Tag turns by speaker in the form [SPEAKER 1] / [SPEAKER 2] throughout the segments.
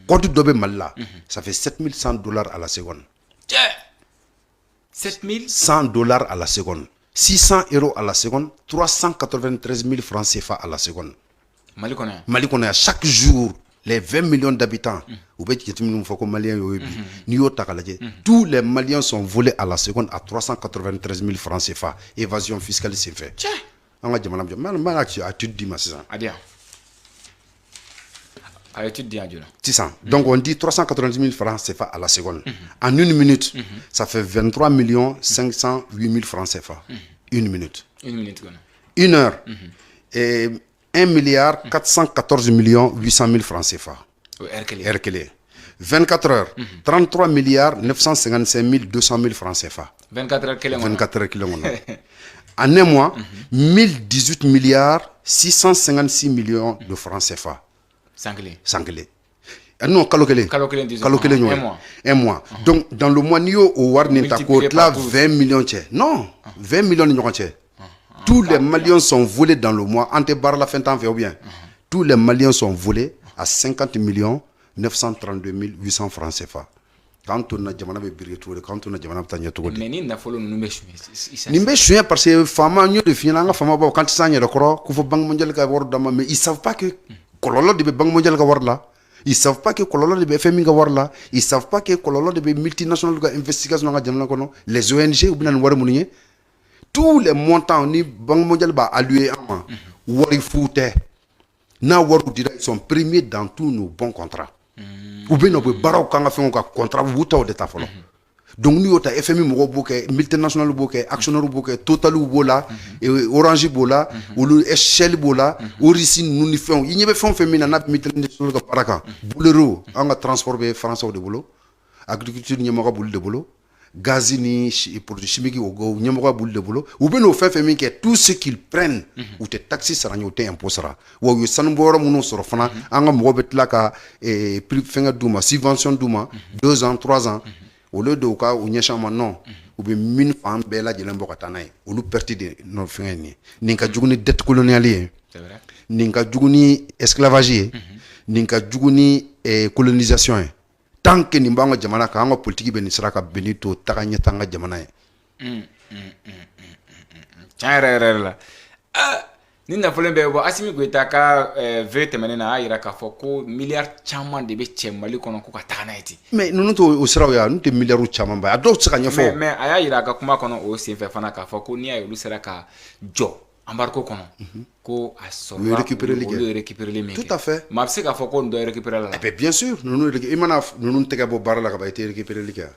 [SPEAKER 1] Côte d'Obe Malla, ça fait $7,100 à la seconde.
[SPEAKER 2] 7,100
[SPEAKER 1] $100 à la seconde. 600 € à la seconde, 393 000 francs CFA à la seconde. Mali connaît chaque jour les 20 millions d'habitants. Tous les Maliens sont volés à la seconde à 393 000 francs CFA. Évasion fiscale, c'est fait. Donc on dit 390 000 francs CFA à la seconde. En une minute, ça fait 23 508 000 francs CFA. Une minute. Une heure. Et 1 milliard 414 millions 800 000 francs CFA. RKL. 24 heures. 33 milliards 955 200 000 francs CFA.
[SPEAKER 2] 24 heures.
[SPEAKER 1] 24 heures. En un mois, 1018 milliards 656 millions de francs CFA. Sanglé. Non, calculé. Un mois. Donc, dans le mois, nous avons 20 millions. Non, 20 millions de tous les Maliens sont volés dans le mois. Antebar la fin temps fait ou bien. Tous les Maliens sont volés à 50 932 800 francs CFA. Quand on a jamana be biretour, quand on a jamana tanya to.
[SPEAKER 2] Mais ni na follow nous
[SPEAKER 1] nimbe choué parce que fama ñu de fina nga fama ba quand ça ñe ko ku fa banque mondiale ka wor dama mais ils savent pas que kololo de banque mondiale ka wor la. Ils savent pas que kololo de FMI ka wor la. Ils savent pas que kololo de multinationales ka investigation nga jamana ko no. Les ONG ou bien wor munye. Tous les montants ni banque mondiale ba alloué en wari fouté. Na waru dira ils sont premiers dans tous nos bons contrats. Ou bien on peut baraw kanga fait un contrat wuta de ta folo. Donc nous ota FMI mo boké multinational boké actionnaire boké total bola et orange bola ou le Shell bola ou risi nous ni fait il n'y avait fait mina na multinational ka paraka boulero anga transport be France de bolo agriculture ni mo boule de bolo gazini produits chimiques au go ni mo boule de bolo ou bien au fait FMI que tout ce qu'ils prennent ou te taxes sera ni te impôt sera ou yo sanboro mo no soro fana anga mo betla ka prix fenga duma subvention duma 2 ans 3 ans au lieu de cas où nyachama non ou bien mine femme bella de l'embocatanaï ou le perti de nos fins ni ninka juguni dette coloniale
[SPEAKER 2] c'est vrai
[SPEAKER 1] ninka juguni esclavage ninka juguni colonisation tant que ni mbanga jamana ka nga politique be ni sraka benito taganya tanga jamana
[SPEAKER 2] la ni na folen be bo Assimi Goïta ka vete menena ayira ka foko milliard chaman de be chemali kono ko ka taganaiti
[SPEAKER 1] mais nous to au sraw ya nous te milliard chaman ba ado tsaka nyafo
[SPEAKER 2] mais ayira ka kuma kono o se fe fana ka foko ni ayu sera ka jo embarco kono ko asoro
[SPEAKER 1] le récupérer les
[SPEAKER 2] mecs
[SPEAKER 1] tout à fait
[SPEAKER 2] ma se ka foko ndo récupérer la
[SPEAKER 1] et bien sûr nous imana nous tega bo barala ka ba été récupérer les gars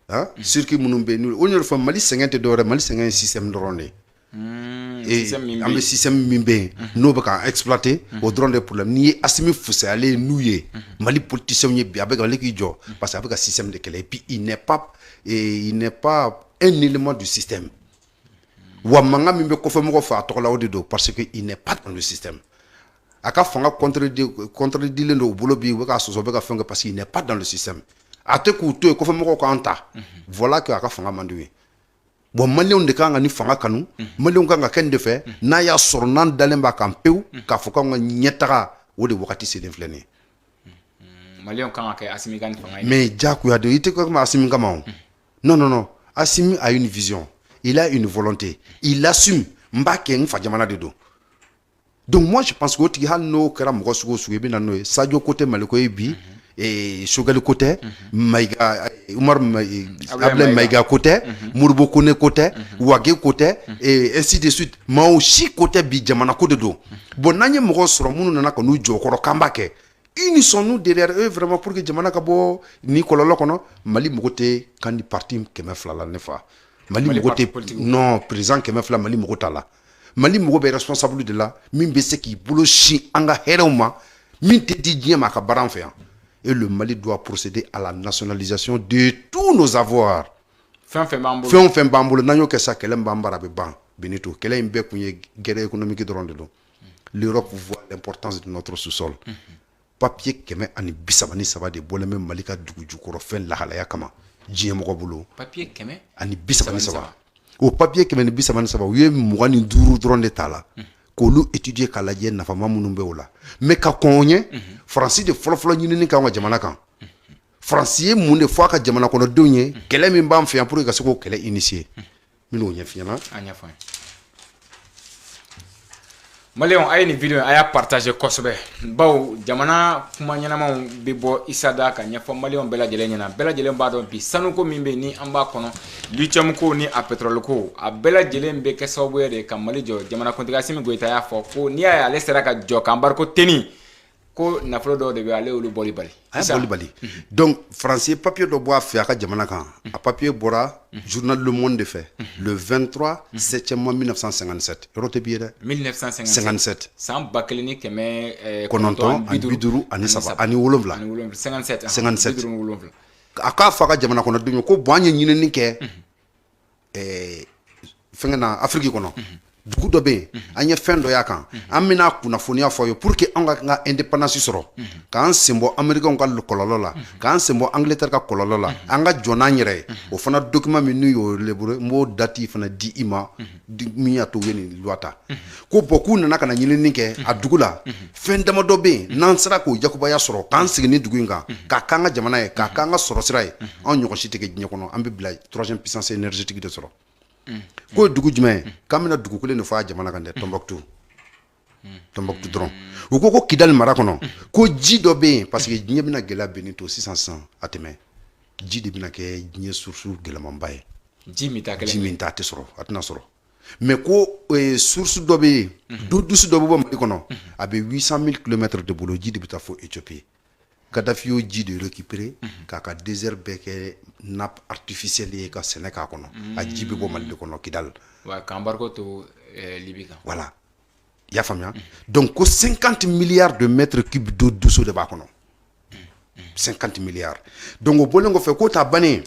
[SPEAKER 1] hein circuit munum be nous on fa Mali 50 d'or Mali 50 système drone et un système mimbe nous va exploiter au drone des problèmes ni Assimi Foussé aller nouiller Mali politicien ni avec les jo parce qu'avec un système de quel et puis il n'est pas un élément du système wa manga mimbe ko fa mo fa to la odido parce que il n'est pas dans le système aka fanga contredire le boulot bi wa ka so be ka fanga parce qu'il n'est pas dans le système ate ku to ko fa mo ko anta voilà que aka fanga manduwi bon Malion de kanga ni fanga kanu Malion kanga ken de fait na ya sornan dalemba kampeu ka foka nga nyetara wodi wakati se denflene
[SPEAKER 2] Malion kanga ke Assimi kan fanga
[SPEAKER 1] mais jaku ya de ite ko ma Assimi kama non Assimi a une vision il a une volonté il assume mbake nfa jamana de do donc moi je pense que oti hal no kara mo sugo sugo bi nano Sadio côté Maliko bi et Chogali côté Maïga Oumar Ablaye Maïga côté Mourbo Kone côté Ouagé côté et ainsi de suite Maoshi côté bi jamana côté do bon nanye mo soro munu nana ko nu jokoro kambake unissons-nous derrière eux vraiment pour que jamana kabo ni kololo kono Mali mogote kandi parti keme flala nefa Mali mogote non président keme flala Mali mogota la Mali mogobe responsable de là mimbe se ki bolo chi anga heroma min te di diema ka baran fe et le Mali doit procéder à la nationalisation de tous nos avoirs.
[SPEAKER 2] Fin
[SPEAKER 1] bambolo nanyo ke sa kele mbambara be ban benito kele imbe kunye guerre économique de ronde do. L'Europe voit l'importance de notre sous-sol. Papier keme ani bisabani saba de boleme Malika dugu koro fen la halaya kama jiyemo ko bolo.
[SPEAKER 2] Papier keme
[SPEAKER 1] ani bisabani saba. O papier keme ni bisabani saba wiye mugani duru dronde tala. k'olu étudier k'a lajɛ nafama minnu bɛ o la mais ka kɔn o ɲɛ faransi de fɔlɔfɔlɔ ɲinini k'an ka jamana kan faransi ye mun de fɔ a ka jamana kɔnɔdenw ye kɛlɛ min b'an fɛ yan pour que ka se k'o kɛlɛ initier n bɛn'o ɲɛf'i ɲɛna.
[SPEAKER 2] a ɲɛfɔ an ye. Maliyɛnw a ye nin video a y'a partager kosɛbɛ bawo jamana kuma ɲɛnamaw bɛ bɔ Isa da ka ɲɛfɔ maliyɛnw bɛɛ lajɛlen ɲɛna bɛɛ lajɛlen b'a dɔn bi sanuko min bɛ ni an b'a kɔnɔ lithium ko ni a pétrole ko a bɛɛ lajɛlen bɛ kɛ sababu ye de ka Mali jɔ jamanakuntigi Asimi Goyita y'a fɔ ko n'i y'a ye ale sera ka jɔ ka embargo tenni ko nafolo dɔw de bɛ ale olu bɔli bali.
[SPEAKER 1] a ye bɔli bali donc faransi ye papier dɔ bɔ a fɛ a ka jamana kan a papier bɔra journal Le Monde de fɛ le 23 septembre 1957 yɔrɔ tɛ bi ye dɛ.
[SPEAKER 2] 1957 san 1957
[SPEAKER 1] ani 7 a k'a fɔ a ka jamana kɔnɔdenw ye ko bon an ye ɲinini kɛ fɛngɛ na Afrique kɔnɔ dugu dɔ bɛ yen an ye fɛn dɔ y'a kan an bɛna kunnafoniya fɔ ye pour que an ka indépendance sɔrɔ k'an sen bɔ américains ka kɔlɔlɔ la k'an sen bɔ Angleterre ka kɔlɔlɔ la an ka jɔ n'an yɛrɛ ye o fana document min n'u y'o élaboré n b'o date fana di i ma min y'a to u ye nin loi ta ko bon k'u nana ka na ɲinini kɛ a dugu la fɛn dama dɔ bɛ yen n'an sera k'o yakubaya sɔrɔ k'an sigi ni dugu in kan k'a k'an ka jamana ye k'a k'an ka sɔrɔ sira ye anw ɲɔgɔn si tɛ kɛ diɲɛ kɔnɔ an bɛ bila 3e puissance énergétique de sɔrɔ ko dugu jumɛn k'an bɛna dugu kelen de fɔ a jamana kan dɛ Tombouctou dɔrɔn u ko Kidali mara kɔnɔ ko ji dɔ bɛ yen parce que diɲɛ bɛna gɛlɛya benni to sisan a tɛmɛ ji de bɛna kɛ diɲɛ source gɛlɛmanba ye ji min ta a tɛ sɔrɔ a tɛna sɔrɔ mais ko source dɔ bɛ yen dusu dɔ bɛ bɔ Mali kɔnɔ a bɛ 800 000 kilomètres de bolo ji de bɛ taa fɔ Éthiopie Gaddafi y'o ji de récupérer k'a ka désert bɛɛ kɛ nappe artificielle ye ka sɛnɛ k'a kɔnɔ a ji bɛ bɔ Mali de kɔnɔ Kidali
[SPEAKER 2] ka embargo to Libye kan
[SPEAKER 1] voilà i y'a faamuya donc ko 50 milliards de mètres cubes d'eau douce de b'a kɔnɔ 50 milliards donc o bɔlen kɔfɛ ko ta bannen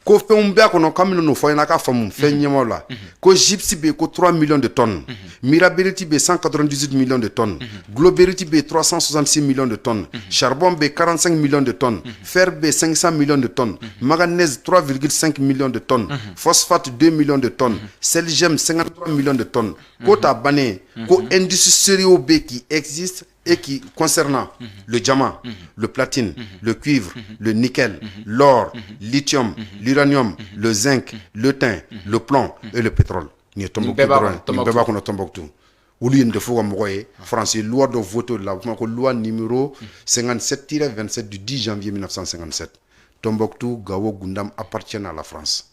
[SPEAKER 1] ko fɛnw bɛɛ kɔnɔ k'an bɛna n'o fɔ ɲɛna k'a faamu fɛn ɲɛmaw la ko gypsy bɛ yen ko 3 millions de tonnes Mirability bɛ yen 198 millions de tonnes Globerity bɛ yen 366 millions de tonnes charbon bɛ yen 45 millions de tonnes fer bɛ yen 500 millions de tonnes manganèse 3,5 millions de tonnes phosphate 2 millions de tonnes selgem 53 millions de tonnes ko ta bannen ko industrie sérieux bɛ yen qui existe et qui concernant le diamant, le platine, le cuivre, le nickel, l'or, lithium, l'uranium, le zinc, le tin, le plomb et le pétrole. Ni Tombouctou. Olu ye ndefo ka mɔgɔ ye français loi dɔ voté la ko loi numéro 57-27 du 10 janvier 1957. Tombouctou, Gao, Gundam appartiennent à la France.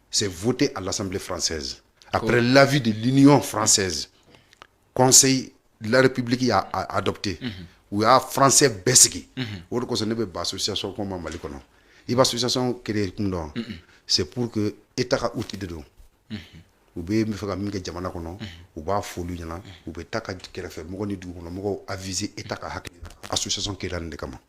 [SPEAKER 1] C'est voté à l'Assemblée française. Après l'avis de l'Union française, Conseil la République a adopté ou a français bɛɛ sigi o de kosɔn ne bɛ ba association ko ma Mali kɔnɔ i b'a association créer kun dɔn c'est pour que état ka outil de don u bɛ fɛ ka min kɛ jamana kɔnɔ u b'a fɔ olu ɲɛna u bɛ taa ka kɛrɛfɛ mɔgɔ ni dugu kɔnɔ mɔgɔw aviser état ka hakili association kɛra nin de kama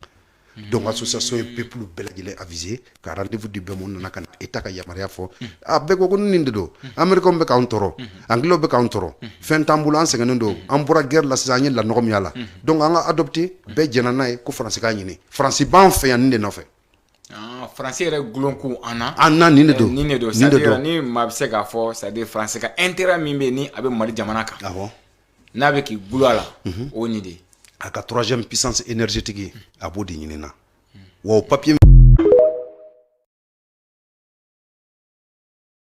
[SPEAKER 1] donc association ye peuple bɛɛ lajɛlen aviser ka rendez-vous di bɛɛ ma nana ka na état ka yamaruya fɔ a bɛɛ ko nin de don américains bɛ k'anw tɔɔrɔ anglais bɛ k'anw tɔɔrɔ fɛn t'an bolo an sɛgɛnnen don an bɔra guerre la sisan an ye lanɔgɔ min y'a la donc an ka adopter bɛɛ jɛnna n'a ye ko faransi k'a ɲini faransi b'an fɛ yan nin de nɔfɛ
[SPEAKER 2] faransi yɛrɛ gulon ko an
[SPEAKER 1] na nin de don
[SPEAKER 2] c'est-à-dire ni maa bɛ se k'a fɔ c'est-à-dire faransi ka intérêt min bɛ yen ni a bɛ Mali jamana kan n'a bɛ k'i gulo a la o nin de
[SPEAKER 1] a ka 3e puissance énergétique a b'o de ɲinina wa o papier